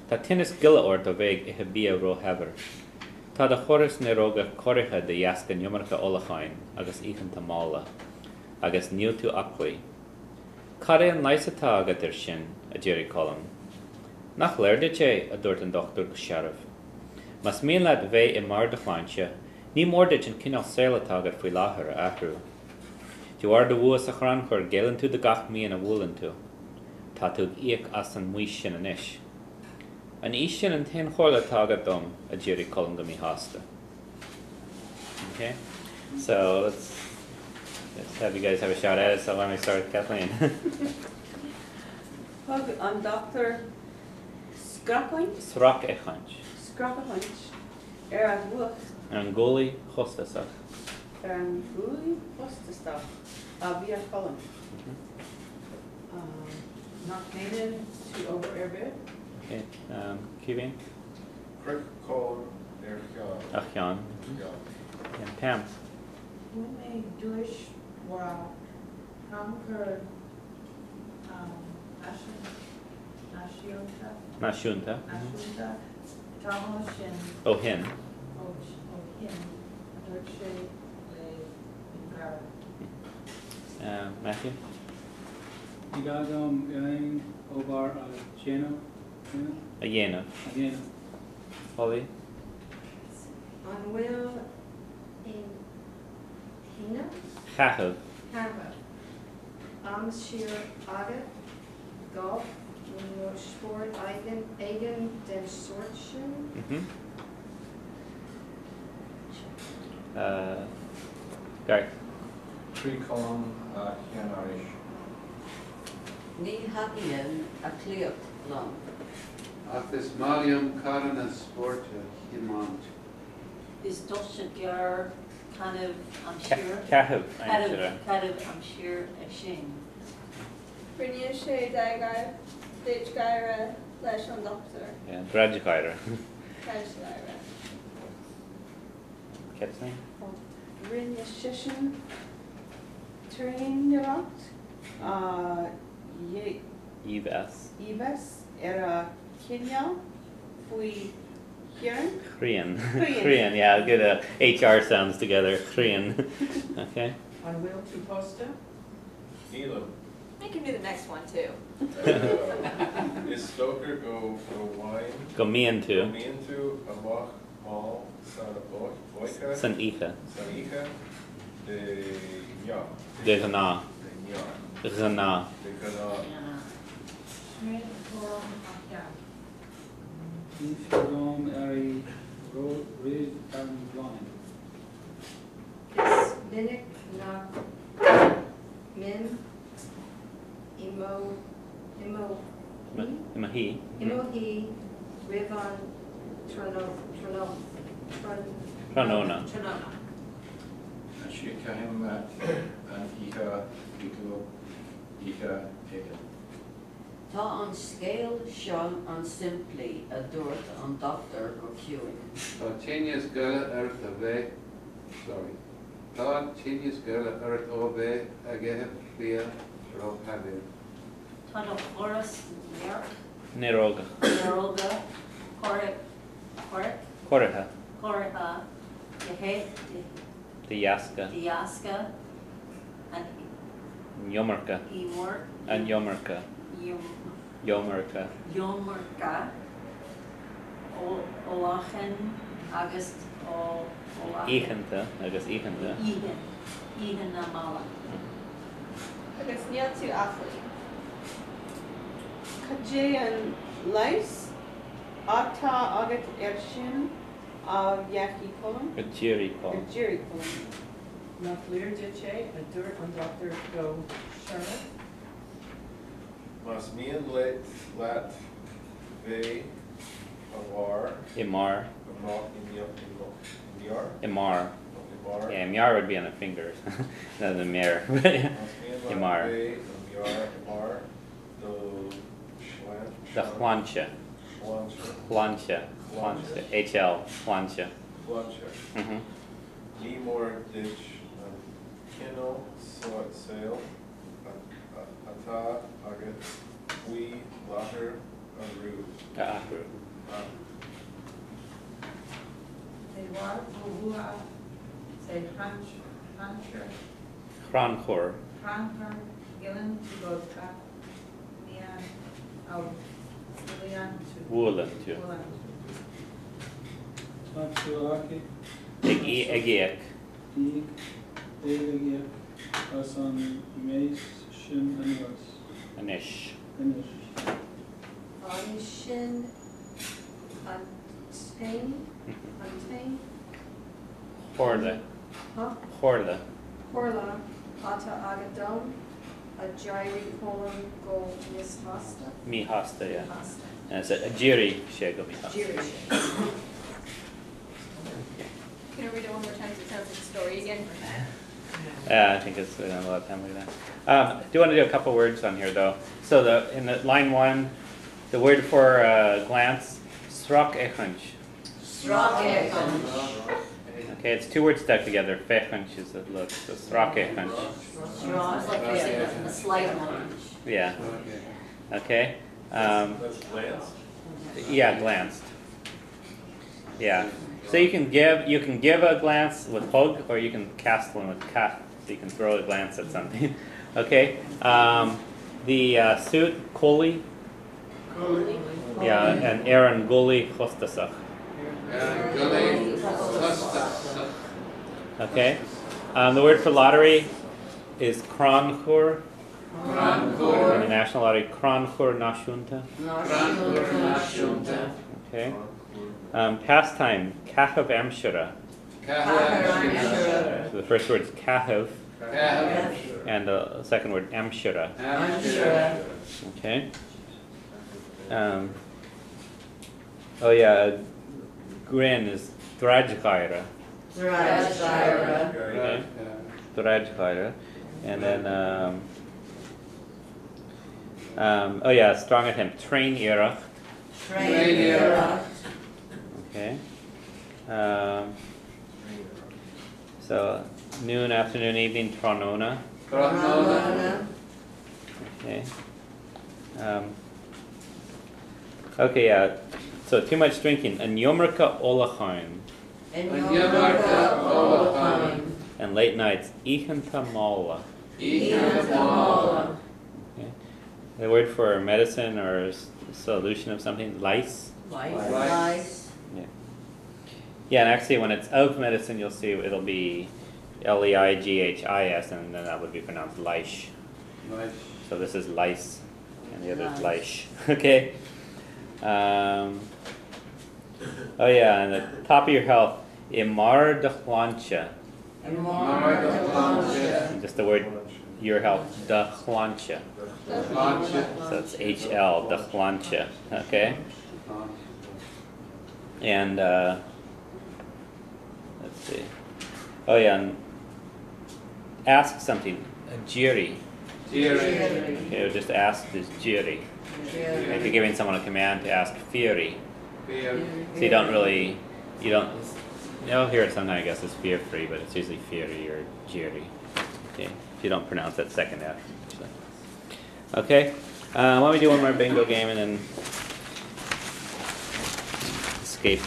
Tá tinnis gila ort a bheith I bia ro hever. Tá de choras neróga coricha de jasca niomarcha olachain agus ichan tamála, agus níl tú aclaí. Cara an leisatá agad sin a Jerry Colum. Nach leirde sé a dúirt an doctor go searah. Mas míon leat bheith I mar de chláinse, ní mórdit an cinál sélatá agad faoi láthair a ahrú. Dúar de bhuas a chran chur gélann tú de gach míon a bhúlann tú. Tá tú íoc as an muis sin an isis. An is sin an tin chólatá agad dom a Jerry Colum go mí hásta. Okay? So let's have you guys have a shot at it. So let me start with Kathleen. An Dr. Scrapoint? Srach echant. Scrapoint. An bhuach. An ggólaí chostasach. An bhuaí chostasach. A bhí Colum. Nach méanaan tú over arbeit. Okay. Kevin? Crick Colum Achian. And Pam? When they Jewish were conquered Nashunta. Thomas and Ohin. Ohin, Dirkshay, Matthew? Igagam Yang Obar Jena. Ayena. Holly? An Will in Hina, Chachav. Harva, Amshir Agat, Golf, Sport Eigen den Sortchen, Garth? Tree Colum Chianarish. Ní haíonn a clíocht lom. Ach is Maliam Carna Sport Himant. Is dulce gar kind of, I'm sure. Cahav, I'm Kind sure. of, I'm sure, a shame. Brynne sé dagar, Dage Gaira, leis an doctor. Yeah, Bradjakaira. Cash Gaira. Kathleen? Brynne Shishin. Train Neracht. Yves. Ibes. Kenya. Fui Kieran. Chrian. Chrian. Chrian, yeah, good HR sounds together. Chrian. Okay. An Will to Posta. Elam. I can do the next one too. Is Stoker go wine? Go me into. Me into Amach Mal San Oika. San Icha. Sanicha. De Ja. De Gana. De Ja. Gana. De Gana. Schmidt Forum Akyan. Infidom Ari Rid and Blind. Is Minnick nach Min, Imahi. Imohi, Rivon, Tranona. Shikahim and Iha Iko Iha Egan. Tá an scéal seo an simplí a dúirt an doctor go ciúin. Tinius Gula Earth Ave. Sorry. Tinius Gula Earth Ove again via Rob Havir. Tá do choras Neroga. neróga, Koraha. choratha, de hé, The Yaska. de jasca, an Yomarka. imor, And Yomarka. Yomarka. Jomarca, Olachen, agus Olachen. Ichanta. Agus Ichanta. Ihan na mala. Agus níl tú aflí. Kajé an Leis. Ata Agat Sin. Yaki Colum. A Jerry call. Jerry Colum. Nach Leardiche, a dirt on Dr. Go Charlotte. Mas mian lat ve awar Imar. amok Imiar. Imar. Imar. Yeah, Imar would be on the fingers. Not the mirror. Mas mian Imar. lat ve Imar. The Juancha. Juancha. Juancha. HL. Juancha. Flancha. Limor ditch Kino Sail Ata Agat We Laher Unruh. Ahru. Ewa, Hua, say Hancher, Chranchor. Cranker, Gillen, to go to Nian, Lilian to Woolen too. Woolen. Tatsuaki, Egiek. Ig, Elige, Asan, Meis, Shin, Anivas, Anish. Anish. Anishin, Untain, Untain, Horla. huh? Horla. Horla, Ata Agadon, Ajiri Kolon Go Mishasta. Mihasta, yeah. Mihasta. And it's a Jiri Shego Mihasta. Jiri. Can I read it one more time so it sounds like a story again? I think it's a lot of time like that. Do want to do a couple words on here though. So in the line 1, the word for glance, Srok echanch. Okay, it's 2 words stuck together. Fechanch is a look. So Srok echanch. It's like a slight hunch. Yeah. Okay. That's glance. Yeah, glanced. Yeah. So you can give a glance with hug, or you can cast one with ka. So you can throw a glance at something. Okay. The suit Koli. Yeah, and Aaron Guli Hostasach. Okay. The word for lottery is Kronchur. In the national lottery, Kronchur Nashunta. Okay. Pastime, Kahav Amshura. So the first word is Kahav, and the second word Amshura. Okay. Oh yeah, grin is Drajkaira. Okay. Drajkaira. And then, oh yeah, strong at him, Train Irach. Okay. So noon, afternoon, evening, Tronona. Okay. Okay, yeah. So too much drinking. And Yomrka Olachaim. And late nights, Ichanta Mala. Okay. The word for medicine or solution of something, lice. Yeah, and actually when it's of medicine, you'll see it'll be Leighis, and then that would be pronounced Leish. So this is lice, and the other is Leish. Okay. Oh yeah, and the top of your health, Imar Dachlancha. Just the word your health, Dachlancha. So it's HL, Dachlancha. Okay. And let's see. Oh yeah, and ask something. Jiri. Okay, just ask is Jiri. If you're giving someone a command to ask Fury. So you don't, you'll hear it sometimes, I guess, it's fear free, but it's usually Fury or Jiri. Okay, if you don't pronounce that second F. So. Okay, why don't we do one more bingo game and then escape.